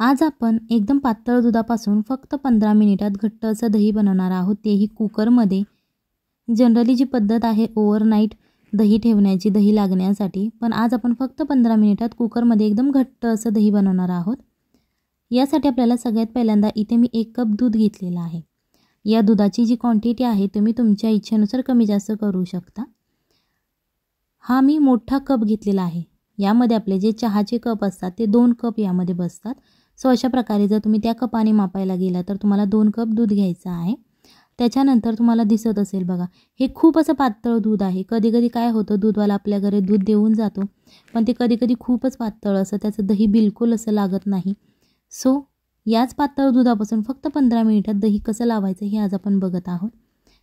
आज आपण एकदम पातळ दुधापासून फक्त 15 मिनिटात घट्ट असं दही बनवणार आहोत, तेही कुकरमध्ये। जनरली जी पद्धत आहे ओव्हरनाईट दही ठेवण्याची दही लागण्यासाठी, पण आज आपण फक्त 15 मिनिटात कुकरमध्ये एकदम घट्ट असं दही बनवणार आहोत। यासाठी आपल्याला सगळ्यात पहिल्यांदा इथे मी 1 कप दूध घेतलेलं आहे। या दुधाची जी क्वांटिटी आहे तुम्ही तुमच्या इच्छेनुसार कमी जास्त करू शकता। हा मी मोठा कप घेतलेला आहे। यामध्ये आपले जे चहाचे कप असतात ते 2 कप यामध्ये बसतात। सो अशा प्रकारे जर तुम्ही त्या कपाने मापायला गेला तर तुम्हाला 2 कप दूध घ्यायचं आहे। त्याच्यानंतर तुम्हाला दिसत असेल बघा, हे खूप असं पातळ दूध आहे। कधी-कधी काय होतं, दूधवाला आपल्या घरी दूध देऊन जातो, पण ते कधी-कधी खूपच पातळ असं त्याचं दही बिलकुल असं लागत नाही। सो याच पातळ दुधापासून फक्त 15 मिनिटात दही कसं लावायचं हे आज आपण बघत आहोत।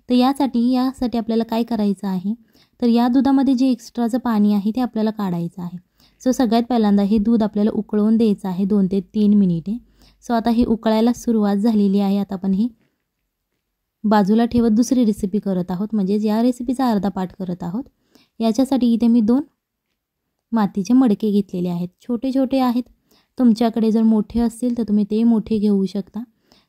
तर यासाठी आपल्याला काय करायचं आहे, तर या दुधामध्ये जे एक्स्ट्राचं पाणी आहे ते आपल्याला काढायचं आहे। सो सगळ्यात पहिल्यांदा हे दूध आपल्याला उकळवून द्यायचं आहे 2 ते 3 मिनिटे। सो आता हे उकळायला सुरुवात झालेली आहे। आता आपण ही बाजूला ठेवत दुसरी रेसिपी करत आहोत, म्हणजे या रेसिपीचा अर्धा पार्ट करत आहोत। याच्यासाठी इथे मी 2 मातीचे मडके घेतलेले आहेत। छोटे छोटे आहेत, तुमच्याकडे जर मोठे असतील तर तुम्ही ते मोठे घेऊ शकता।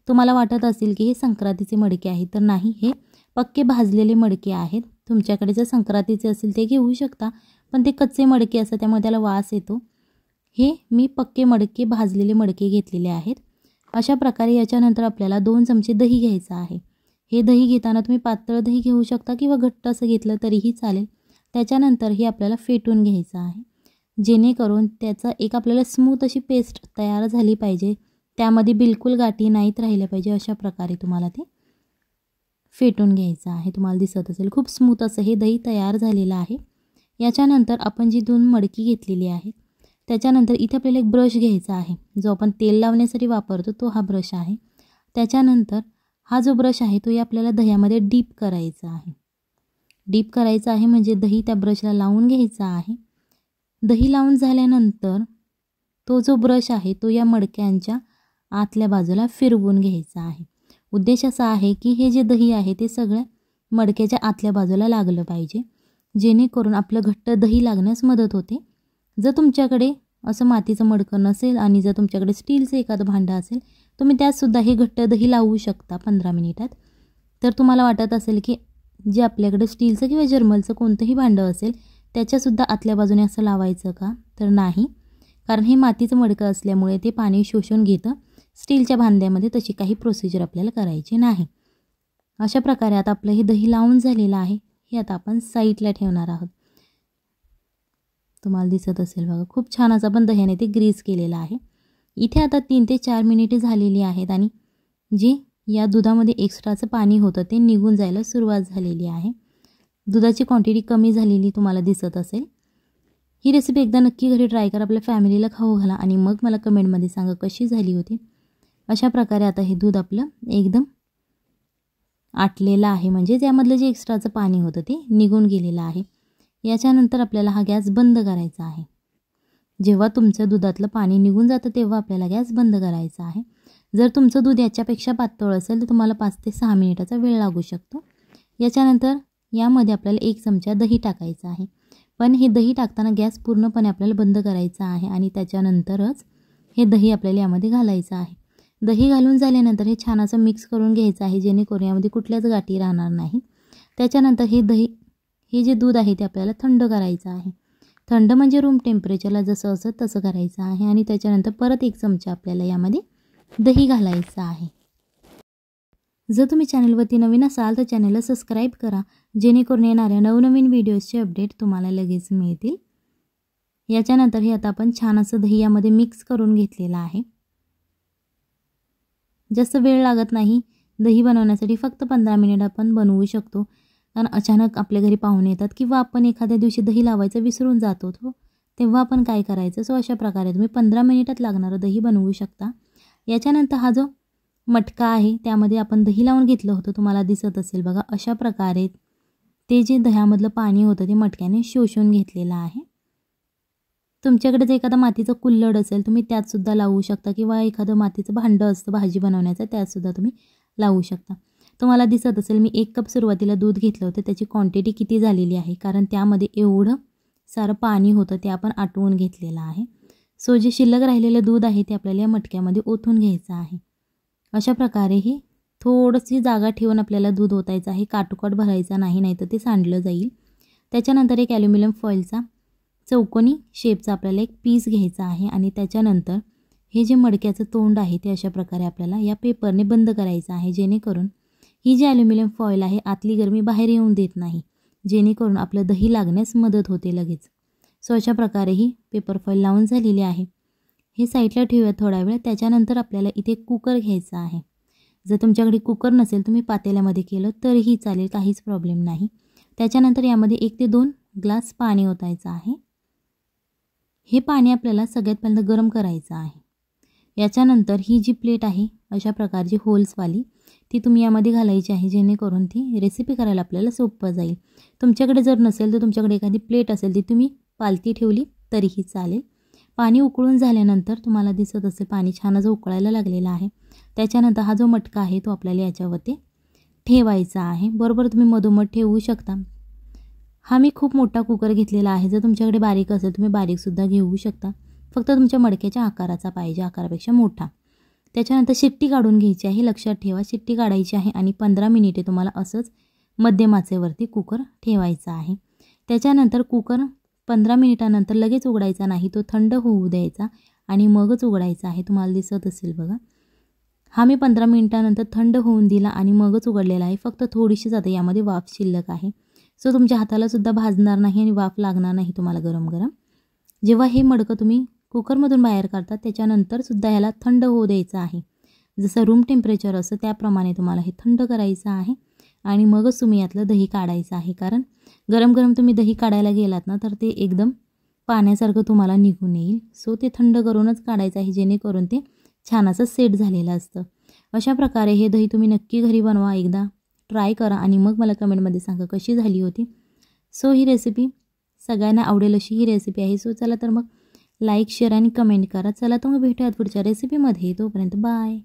तुम्हाला वाटत असेल की हे संक्रांतीचे मडके आहेत, तर नाही, हे पक्के भाजलेले मडके आहेत। तुमच्याकडे जर संक्रांतीचे असेल ते घेऊ शकता, पण ते कच्चे मडके असतात त्यामुळे त्याला वास येतो। हे मी पक्के मडके भाजलेले मडके घेतलेले आहेत। अशा प्रकारे याच्यानंतर आपल्याला 2 चमचे दही घ्यायचं आहे। हे दही घेताना तुम्ही पातळ दही घेऊ शकता किंवा घट्ट असं घेतलं तरीही चालेल। त्याच्यानंतर हे आपल्याला फेटून घ्यायचं आहे, जेणेकरून त्याचा एक आपल्याला स्मूथ अशी पेस्ट तयार झाली पाहिजे। त्यामध्ये बिलकुल गाठी नाहीत राहिल्या पाहिजे। अशा प्रकारे तुम्हाला ते फेटून घ्यायचं आहे। तुम्हाला दिसत असेल खूप स्मूथ असं हे दही तयार झालेलं आहे। याच्यानंतर आपण जी 2 मडकी घेतलेली आहे, त्याच्यानंतर इथे आपल्याला एक ब्रश घ्यायचा आहे, जो आपण तेल लावण्यासाठी वापरतो तो हा ब्रश आहे। त्याच्यानंतर हा जो ब्रश आहे तो आपल्याला दह्यामध्ये डीप करायचा आहे। डीप करायचा आहे म्हणजे दही त्या ब्रशला लावून घ्यायचा आहे। दही लावून झाल्यानंतर तो जो ब्रश आहे तो या मडक्यांच्या आतल्या बाजूला फिरवून घ्यायचा आहे। उद्देश असा आहे की हे जे दही आहे ते सगळ्या मडक्याच्या आतल्या बाजूला लागलं पाहिजे, जेणेकरून आपलं घट्ट दही लागण्यास मदत होते। जर तुमच्याकडे असं मातीचं मडकं नसेल आणि जर तुमच्याकडे स्टीलचं एखादं भांडं असेल, तुम्ही त्यातसुद्धा हे घट्ट दही लावू शकता 15 मिनिटात। तर तुम्हाला वाटत असेल की जे आपल्याकडे स्टीलचं किंवा जर्मलचं कोणतंही भांडं असेल त्याच्यासुद्धा आतल्या बाजूने असं लावायचं का, तर नाही, कारण हे मातीचं मडकं असल्यामुळे ते पाणी शोषून घेतं। स्टीलच्या भांड्यामध्ये तशी काही प्रोसिजर आपल्याला करायची नाही। अशा प्रकारे आता आपलं हे दही लावून झालेलं आहे। हे आता आपण साईडला ठेवणार आहोत। तुम्हाला दिसत असेल बघा, खूप छान असं आपण दह्याने ते ग्रीस केलेलं आहे। इथे आता 3 ते 4 मिनिटे झालेली आहेत आणि जे या दुधामध्ये एक्स्ट्राचं पाणी होतं ते निघून जायला सुरुवात झालेली आहे। दुधाची क्वांटिटी कमी झालेली तुम्हाला दिसत असेल। ही रेसिपी एकदा नक्की घरी ट्राय करा, आपल्या फॅमिलीला खाऊ घाला आणि मग मला कमेंटमध्ये सांगा कशी झाली होती। अशा प्रकारे आता हे दूध आपलं एकदम आटलेलं आहे, म्हणजे त्यामधलं जे एक्स्ट्राचं पाणी होतं ते निघून गेलेलं आहे। याच्यानंतर आपल्याला हा गॅस बंद करायचा आहे। जेव्हा तुमचं दुधातलं पाणी निघून जातं तेव्हा आपल्याला गॅस बंद करायचा आहे। जर तुमचं दूध याच्यापेक्षा पातळ असेल तर तुम्हाला 5 ते 6 मिनिटाचा वेळ लागू शकतो। याच्यानंतर यामध्ये आपल्याला 1 चमचा दही टाकायचा आहे, पण हे दही टाकताना गॅस पूर्णपणे आपल्याला बंद करायचा आहे आणि त्याच्यानंतरच हे दही आपल्याला यामध्ये घालायचं आहे। दही घालून झाल्यानंतर हे छान असं मिक्स करून घ्यायचं आहे, जेणेकरून यामध्ये कुठल्याच गाठी राहणार नाही। त्याच्यानंतर हे जे दूध आहे ते आपल्याला थंड करायचं आहे। थंड म्हणजे रूम टेम्परेचरला जसं असं तसं करायचं आहे आणि त्याच्यानंतर परत 1 चमचा आपल्याला यामध्ये दही घालायचं आहे। जर तुम्ही चॅनलवरती नवीन असाल तर चॅनलला सबस्क्राईब करा, जेणेकरून येणाऱ्या नवनवीन व्हिडिओजचे अपडेट तुम्हाला लगेच मिळतील। याच्यानंतर हे आता आपण छान असं दही यामध्ये मिक्स करून घेतलेलं आहे। जास्त वेळ लागत नाही दही बनवण्यासाठी, फक्त 15 मिनिट आपण बनवू शकतो। कारण अचानक आपल्या घरी पाहुणे येतात किंवा आपण एखाद्या दिवशी दही लावायचं विसरून जातो, तेव्हा आपण काय करायचं। सो अशा प्रकारे तुम्ही 15 मिनिटात लागणारं दही बनवू शकता। याच्यानंतर हा जो मटका आहे त्यामध्ये आपण दही लावून घेतलं होतं, तुम्हाला दिसत असेल बघा। अशा प्रकारे ते जे दह्यामधलं पाणी होतं ते मटक्याने शोषून घेतलेलं आहे। तुमच्याकडे जर एखादा मातीचं कुल्हड असेल तुम्ही त्यातसुद्धा लावू शकता, किंवा एखादं मातीचं भांडं असतं भाजी बनवण्याचं त्यातसुद्धा तुम्ही लावू शकता। तुम्हाला दिसत असेल मी 1 कप सुरुवातीला दूध घेतलं होतं, त्याची क्वांटिटी किती झालेली आहे, कारण त्यामध्ये एवढं सारं पाणी होतं ते आपण आटवून घेतलेलं आहे। सो जे शिल्लक राहिलेलं दूध आहे ते आपल्याला या मटक्यामध्ये ओतून घ्यायचं आहे. अशा प्रकारे ही थोडीशी जागा ठेवून आपल्याला दूध ओतायचं आहे. काटोकाट भरायचा नाही, नाहीतर ते सांडलं जाईल. त्याच्यानंतर एक ॲल्युमिनियम फॉईलचा चौकोनी शेपचा आपल्याला एक पीस घ्यायचा आहे आणि त्याच्यानंतर हे जे मडक्याचं तोंड आहे ते अशा प्रकारे आपल्याला या पेपरने बंद करायचं आहे, जेणेकरून ही जी ॲल्युमिनियम फॉईल आहे आतली गरमी बाहेर येऊन देत नाही, जेणेकरून आपलं दही लागण्यास मदत होते लगेच. सो अशा प्रकारे ही पेपर फॉईल लावून झालेली आहे. हे साईडला ठेवूया थोडा वेळ. त्याच्यानंतर आपल्याला इथे कुकर घ्यायचा आहे. जर तुमच्याकडे कुकर नसेल तुम्ही पातेल्यामध्ये केलं तरीही चालेल, काहीच प्रॉब्लेम नाही. त्याच्यानंतर यामध्ये 1 ते 2 ग्लास पाणी ओतायचं आहे. हे पाणी आपल्याला सगळ्यात पहिल्यांदा गरम करायचं आहे. याच्यानंतर ही जी प्लेट आहे अशा प्रकारची होल्सवाली ती तुम्ही यामध्ये घालायची आहे, जेणेकरून ती रेसिपी करायला आपल्याला सोपं जाईल. तुमच्याकडे जर नसेल तर तुमच्याकडे एखादी प्लेट असेल ती तुम्ही पालती ठेवली तरीही चालेल. पाणी उकळून झाल्यानंतर तुम्हाला दिसत असेल पाणी छान असं उकळायला लागलेलं आहे. त्याच्यानंतर हा जो मटका आहे तो आपल्याला याच्यावरती ठेवायचा आहे. बरोबर तुम्ही मधोमध ठेवू शकता. हा मी खूप मोठा कुकर घेतलेला आहे. जर तुमच्याकडे बारीक असेल तुम्ही बारीकसुद्धा घेऊ शकता. फक्त तुमच्या मडक्याच्या आकाराचा पाहिजे, आकारापेक्षा मोठा. त्याच्यानंतर शिट्टी काढून घ्यायची आहे. लक्षात ठेवा शिट्टी काढायची आहे आणि 15 मिनिटे तुम्हाला असंच मध्यम आचेवरती कुकर ठेवायचा आहे. त्याच्यानंतर कुकर 15 मिनिटानंतर लगेच उघडायचा नाही, तो थंड होऊ द्यायचा आणि मगच उघडायचा आहे. तुम्हाला दिसत असेल बघा. हा मी 15 मिनिटानंतर थंड होऊन दिला आणि मगच उघडलेला आहे. फक्त थोडीशीच आता यामध्ये वाफ शिल्लक आहे. सो तुमच्या हातालासुद्धा भाजणार नाही आणि वाफ लागणार नाही तुम्हाला गरम गरम. जेव्हा हे मडकं तुम्ही कुकरमधून बाहेर काढतात त्याच्यानंतरसुद्धा ह्याला थंड होऊ द्यायचं आहे. जसं रूम टेम्परेचर असं त्याप्रमाणे तुम्हाला हे थंड करायचं आहे आणि मगच तुम्ही यातलं दही काढायचं आहे. कारण गरम गरम तुम्ही दही काढायला गेलात ना तर ते एकदम पाण्यासारखं तुम्हाला निघून येईल. सो ते थंड करूनच काढायचं आहे, जेणेकरून ते छान असं सेट झालेलं असतं. अशा प्रकारे हे दही तुम्ही नक्की घरी बनवा, एकदा ट्राय करा आणि मग मला कमेंटमध्ये सांगा कशी झाली होती. सो ही रेसिपी सगळ्यांना आवडेल अशी ही रेसिपी आहे. सो चला तर मग लाईक, शेअर आणि कमेंट करा. चला तर मग भेटूयात पुढच्या रेसिपीमध्ये. तोपर्यंत बाय.